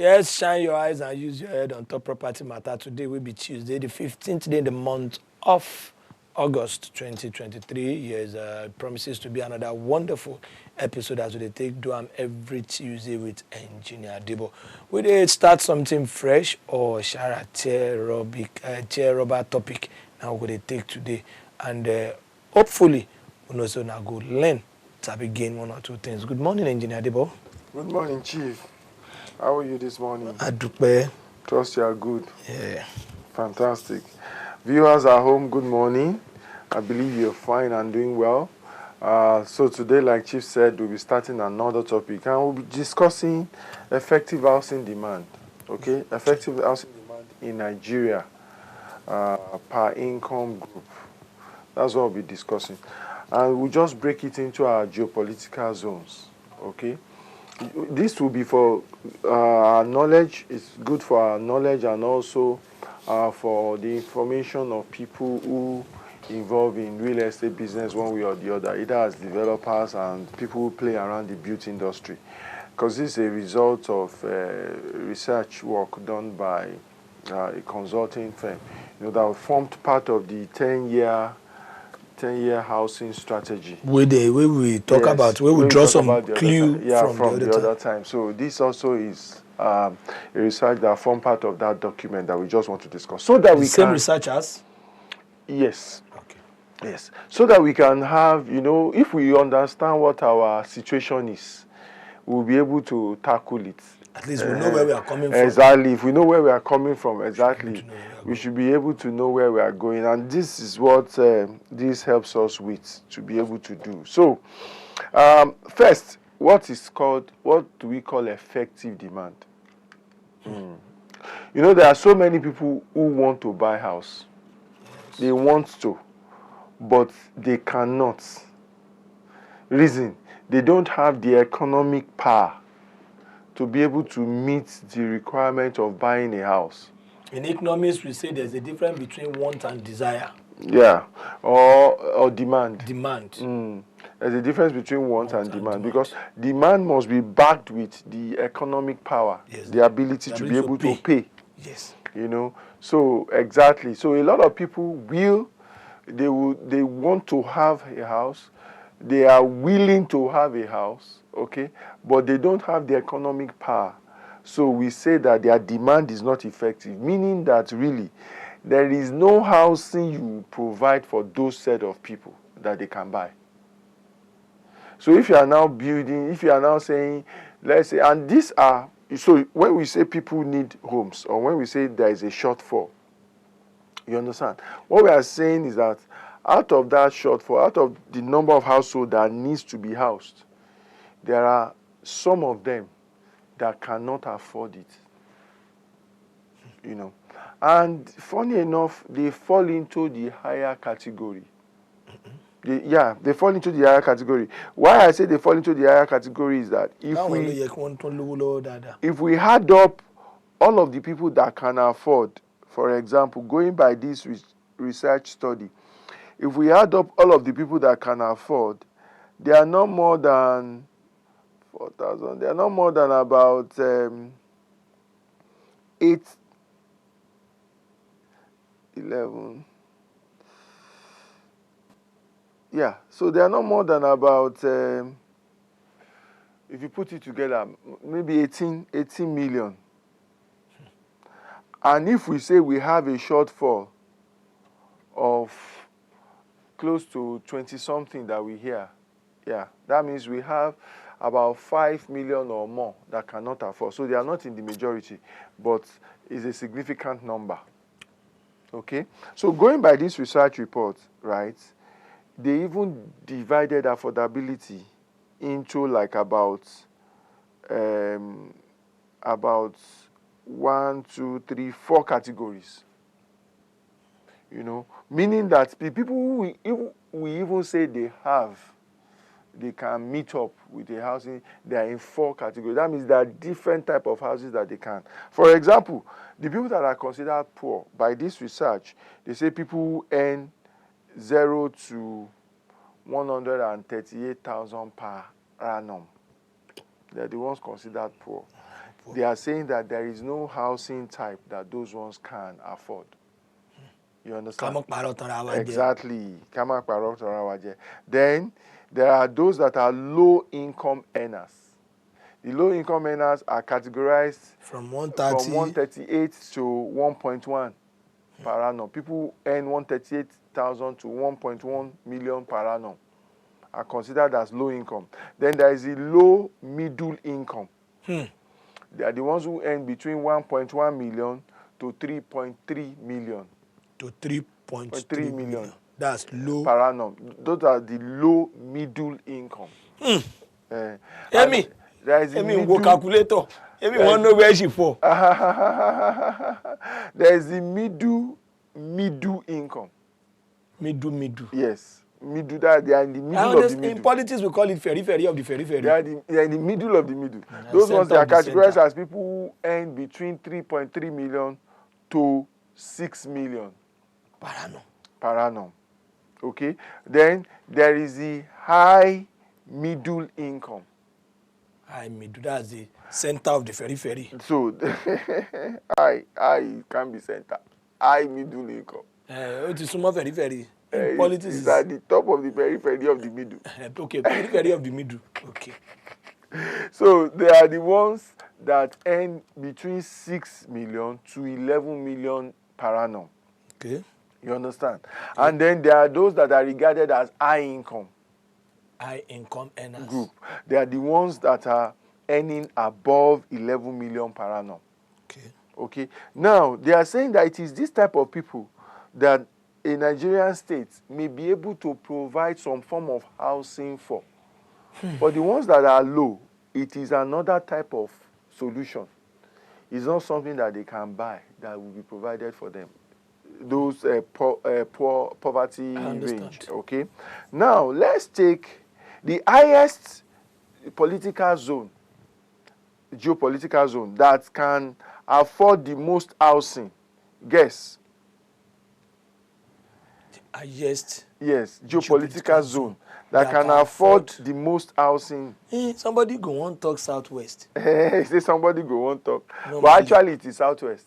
Yes, shine your eyes and use your head on top Property Matter. Today will be Tuesday, the 15th day in the month of August 2023. Yes, promises to be another wonderful episode as we take do every Tuesday with Engineer Debo. We did start something fresh or share a chair rubber topic now we're going to take today. And hopefully, we also now go learn to begin one or two things. Good morning, Engineer Debo. Good morning, Chief. How are you this morning? Adupe. Trust you are good. Yeah. Fantastic. Viewers at home, good morning. I believe you're fine and doing well. So today, like Chief said, we'll be starting another topic and we'll be discussing effective housing demand. Okay? Effective housing demand in Nigeria per income group. That's what we'll be discussing. And we'll just break it into our geopolitical zones. Okay? This will be for our knowledge. It's good for our knowledge and also for the information of people who involve in real estate business one way or the other, either as developers and people who play around the beauty industry. Because this is a result of research work done by a consulting firm, that formed part of the 10-year housing strategy. We talk about, we draw some clue from the other time. So this also is a research that formed part of that document that we just want to discuss. So that same research as? Yes. Okay. Yes. So that we can have, if we understand what our situation is, we'll be able to tackle it. At least we know where we are coming from. Exactly. If we know where we are coming from, exactly, we should be able to know where we are going. And this is what this helps us with, to be able to do. So, first, what do we call effective demand? There are so many people who want to buy a house. Yes. They want to, but they cannot. Reason, they don't have the economic power to be able to meet the requirement of buying a house. In economics, we say there's a difference between want and desire. Yeah, or demand. Demand. There's a difference between want and demand, because demand must be backed with the economic power, yes, the ability to be able to pay. Yes. So exactly. So a lot of people they want to have a house. They are willing to have a house, okay, but they don't have the economic power. So we say that their demand is not effective, meaning that really there is no housing you provide for those set of people that they can buy. So if you are now saying, let's say, and these are, so when we say people need homes, or when we say there is a shortfall, you understand? What we are saying is that out of that shortfall, out of the number of households that needs to be housed, there are some of them that cannot afford it. And funny enough, they fall into the higher category. They fall into the higher category. Why I say they fall into the higher category is that if we add up all of the people that can afford, for example, going by this research study, if we add up all of the people that can afford, they are not more than 4,000. They are not more than about 11. Yeah, so they are not more than about, if you put it together, maybe 18 million. And if we say we have a shortfall of close to 20-something that we hear, that means we have about 5 million or more that cannot afford. So they are not in the majority, but it's a significant number. Okay? So going by this research report, right, they even divided affordability into like about 1, 2, 3, 4 categories. Meaning that the people who we even say they can meet up with the housing, they are in 4 categories. That means there are different type of houses that they can. For example, the people that are considered poor by this research, they say people who earn 0 to 138,000 per annum. They're the ones considered poor. They are saying that there is no housing type that those ones can afford. You understand? Exactly. Then there are those that are low income earners. The low income earners are categorized from 138 to 1.1 per annum. People earn 138,000 to 1.1 million per annum are considered as low income. Then there is the low middle income. They are the ones who earn between 1.1 million to 3.3 million. To 3.3 million. That's low per annum. Those are the low middle income. There is the middle calculator. Want know where she for. There is the middle income. Middle. Yes. Middle, that they are in the middle of the middle. In politics, we call it ferry of the ferry. They are in the middle of the middle. Those ones, they are categorized as people who earn between 3.3 million to 6 million per annum. Okay. Then there is the high middle income. High middle, that's the center of the ferry. So high can be center. High middle income. It is small ferry. In politics is at the top of the periphery of the middle. Okay, periphery of the middle. Okay. So they are the ones that earn between 6 million to 11 million per annum. Okay. You understand? Okay. And then there are those that are regarded as high income earners group. They are the ones that are earning above 11 million per annum. Okay. Now, they are saying that it is this type of people that a Nigerian state may be able to provide some form of housing for. But the ones that are low, it is another type of solution. It's not something that they can buy that will be provided for them. Those poverty range. Okay. Now, let's take the highest political zone, geopolitical zone, that can afford the most housing. Guess. Highest. Yes, geopolitical zone that can afford the most housing. Somebody go on talk Southwest. Say somebody go on talk. No, but actually it is Southwest.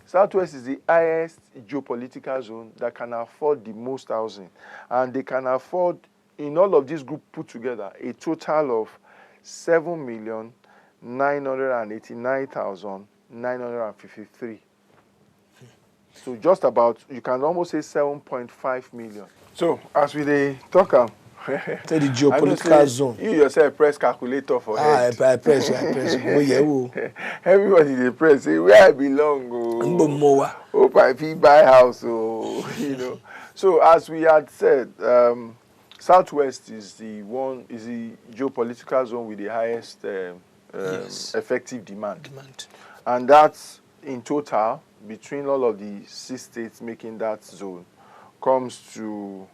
Southwest is the highest geopolitical zone that can afford the most housing. And they can afford, in all of these groups put together, a total of 7,989,953. So just about, you can almost say 7.5 million. So as we talk, so the geopolitical zone. You yourself press calculator for head. I press. Oh, yeah. Everybody they press. Say where I belong. Hope I feel buy house. You know. So as we had said, Southwest is the geopolitical zone with the highest effective demand. And that's in total, between all of the 6 states making that zone, comes to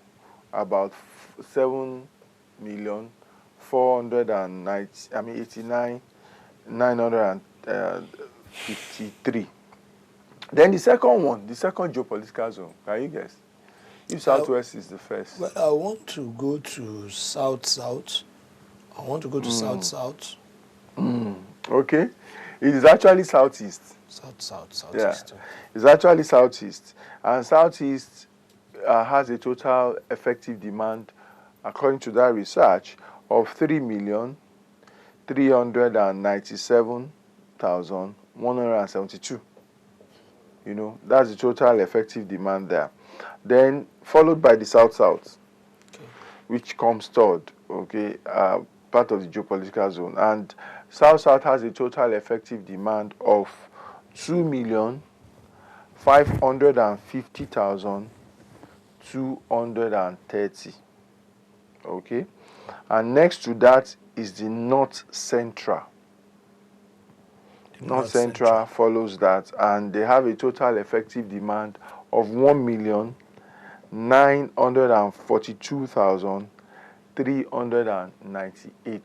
about 7,953. Then the second geopolitical zone, can you guess? If Southwest is the first. Well, I want to go to South. I want to go to South. Okay. It is actually Southeast. Southeast. Yeah. It's actually Southeast. And Southeast has a total effective demand, according to that research, of 3,397,172. You know, that's the total effective demand there. Then followed by the South, which comes third, okay, part of the geopolitical zone. And South has a total effective demand of 2,550,230. Okay. And next to that is the North Central. North Central follows that, and they have a total effective demand of 1,942,398.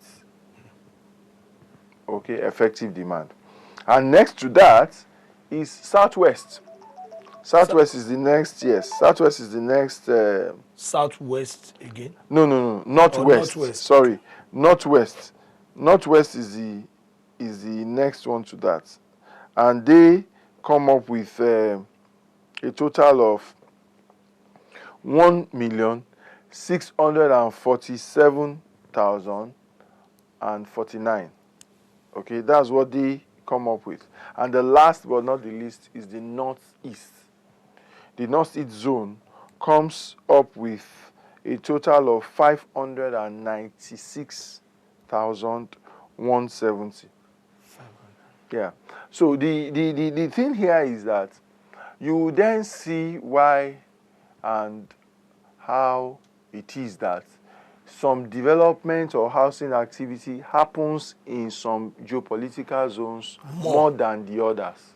Okay, effective demand. And next to that is Southwest. Southwest is the next, yes. Southwest is the next. Southwest again? No. Northwest. Northwest. Sorry. Northwest. Northwest is the is the next one to that. And they come up with a total of 1,647,049. Okay, that's what they come up with. And the last but not the least is the northeast. The northeast zone comes up with a total of 596,170. Yeah. So the thing here is that you then see why and how it is that some development or housing activity happens in some geopolitical zones more than the others.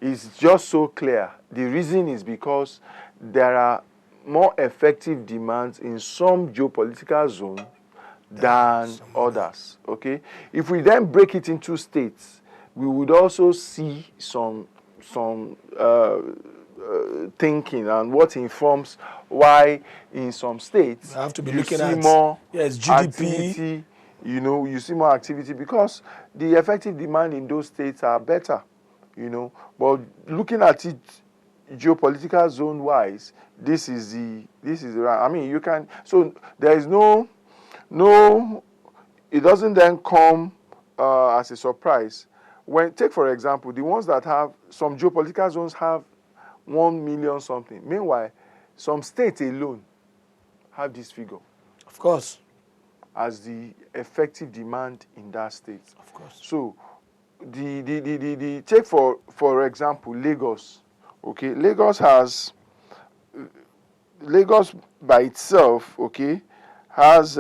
It's just so clear. The reason is because there are more effective demands in some geopolitical zones than others. Okay? If we then break it into states, we would also see some thinking and what informs why in some states You have to be you looking see at more GDP. activity, you see more activity because the effective demand in those states are better, But looking at it geopolitical zone wise, this is right. I mean, you can, so there is no, it doesn't then come as a surprise. Take for example, the ones that have, some geopolitical zones have 1 million something. Meanwhile, some states alone have this figure. Of course. As the effective demand in that state. Of course. So, take for example, Lagos. Okay, Lagos by itself, okay, has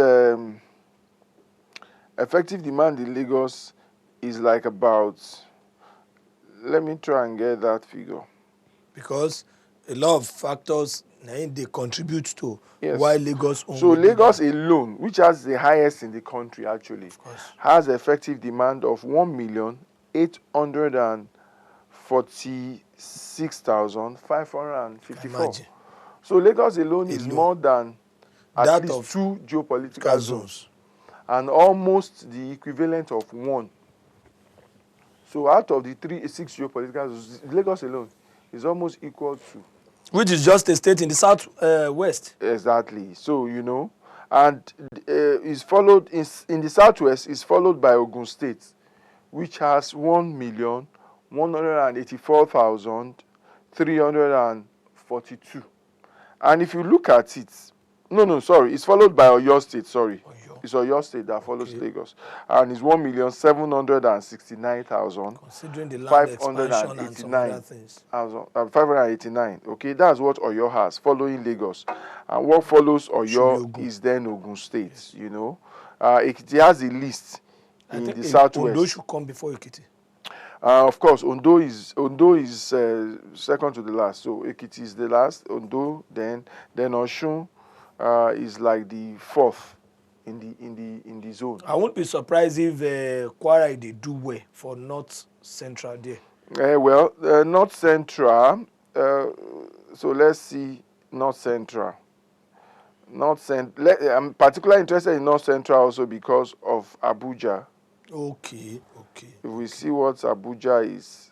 effective demand in Lagos is like about, let me try and get that figure. Because a lot of factors they contribute to why Lagos only. So Lagos alone, which has the highest in the country actually, has effective demand of 1,846,554. So Lagos alone is more than at least 2 geopolitical zones. And almost the equivalent of 1. So out of the 6 geopolitical zones, Lagos alone is almost equal to. Which is just a state in the south west. Exactly. So, and is followed in the southwest is followed by Ogun State, which has 1,184,342. And if you look at it, it's followed by Oyo State, sorry. It's Oyo State that follows Lagos. And it's 1,769,589. Considering the land expansion and some other things. 589. Okay, that's what Oyo has, following Lagos. And what follows Oyo is then Ogun State, Ekiti has a list in the southwest. Ondo should come before Ekiti. Of course, Ondo is second to the last. So Ekiti is the last, Ondo, then Osun is like the fourth in the zone. I won't be surprised if Kwara they do well for North Central there. North Central. So let's see North Central. I'm particularly interested in North Central also because of Abuja. Okay. If we see what Abuja is,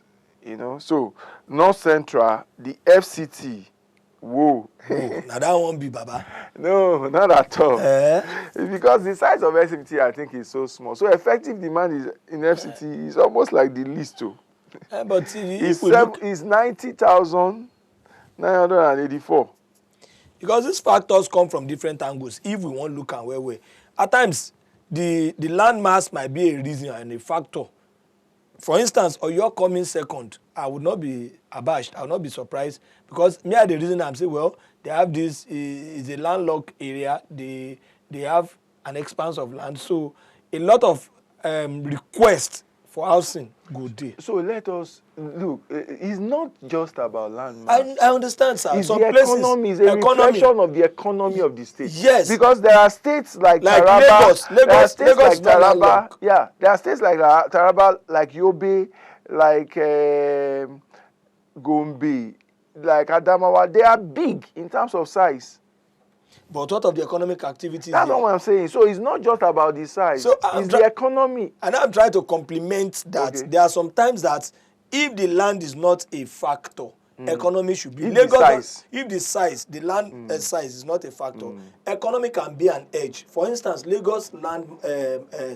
So North Central, the FCT. Whoa. Now that won't be Baba. No, not at all. It's because the size of FCT, I think, is so small. So effective demand in FCT is almost like the least too. But it's 90,984. Because these factors come from different angles. If we want to look at where at times the land mass might be a reason and a factor. For instance, Oyo coming second, I would not be abashed. I would not be surprised because the reason I'm saying, they have this is a landlocked area. They have an expanse of land, so a lot of requests for housing go there. So let us look. It's not just about land mass. I understand, sir. It's the economy. It's a reflection of the economy of the state. Yes. Because there are states like Taraba. There are states like Taraba. Yeah. There are states like Taraba, like Yobe, like Gombe, like Adamawa. They are big in terms of size. But what of the economic activities That's there? not what I'm saying. So it's not just about the size. So it's the economy. And I'm trying to complement that. Okay. There are some times that if the land is not a factor, economy should be. If the size. If the size, the land size is not a factor, economy can be an edge. For instance, Lagos land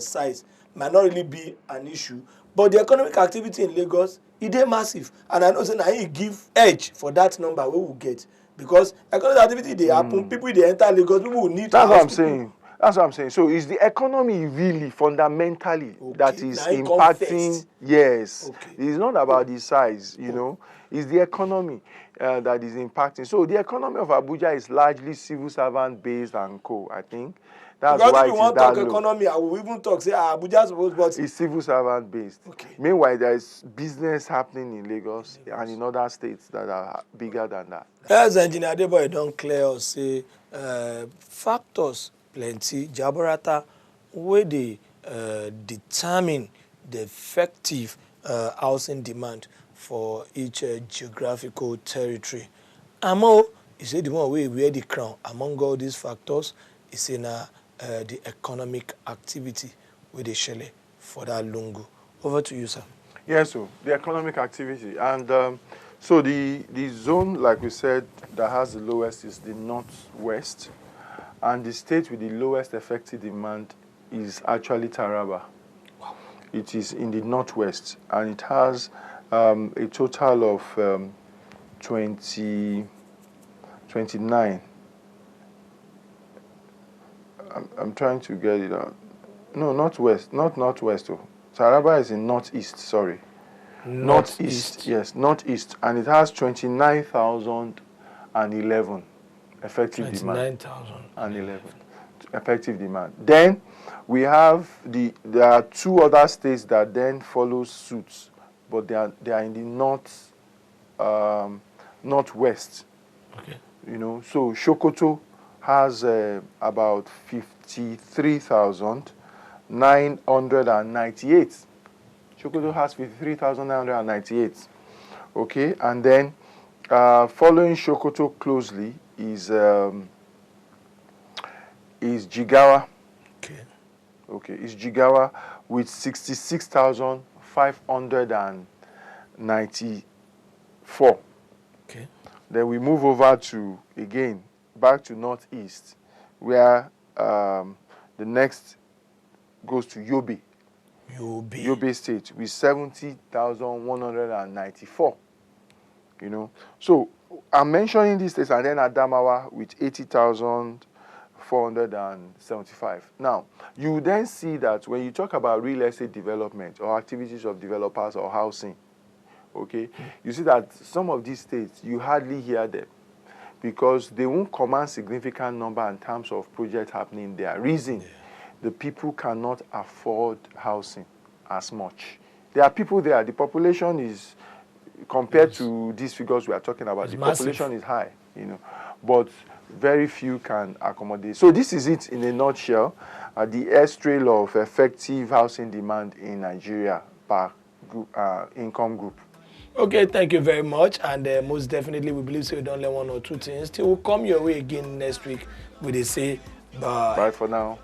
size might not really be an issue, but the economic activity in Lagos, it is massive. And I know say na it give edge for that number we will get. Because economic activity they happen, people they enter Lagos, people will need. That's what I'm saying. That's what I'm saying. So it's the economy really fundamentally that is impacting. Yes. Okay. It's not about the size, you know. It's the economy that is impacting. So the economy of Abuja is largely civil servant based and co, I think. That's because why if you want to talk economy, I will even talk, say, Abuja supposed, but it's civil servant based. Okay. Meanwhile, there is business happening in Lagos and in other states that are bigger than that. As Engineer Debo don't clear us, say, factors plenty, Jabarata, where they determine the effective housing demand for each geographical territory. Amo, you say the one way wear the crown among all these factors is in the economic activity with the shele for that lungu. Over to you, sir. Yes, so the economic activity. And so the zone, like we said, that has the lowest is the northwest. And the state with the lowest effective demand is actually Taraba. Wow. It is in the northwest. And it has a total of 29. I'm trying to get it out. No, northwest, not northwest. Oh. Taraba is in northeast, sorry. Northeast, yes, northeast. And it has 29,011 effective demand. 29,011 effective demand. Then we have there are two other states that then follow suit, but they are in the northwest. Okay. You know, so Sokoto has about 53,998. Sokoto has 53,998. Okay, and then following Sokoto closely is Jigawa. Okay. Okay, is Jigawa with 66,594. Okay. Then we move over to, again, back to northeast, where the next goes to Yobe. Yobe State with 70,194. You know, so I'm mentioning these states, and then Adamawa with 80,475. Now, you then see that when you talk about real estate development or activities of developers or housing, okay, you see that some of these states, you hardly hear them because they won't command significant number in terms of projects happening there. Reason, the people cannot afford housing as much. There are people there. The population is, compared to these figures we are talking about, the population is high, you know, but very few can accommodate. So this is it in a nutshell, the S-trail of effective housing demand in Nigeria per group, income group. Okay, thank you very much. And most definitely, we believe so you don't learn one or two things. Till we'll come your way again next week with a say bye. Bye for now.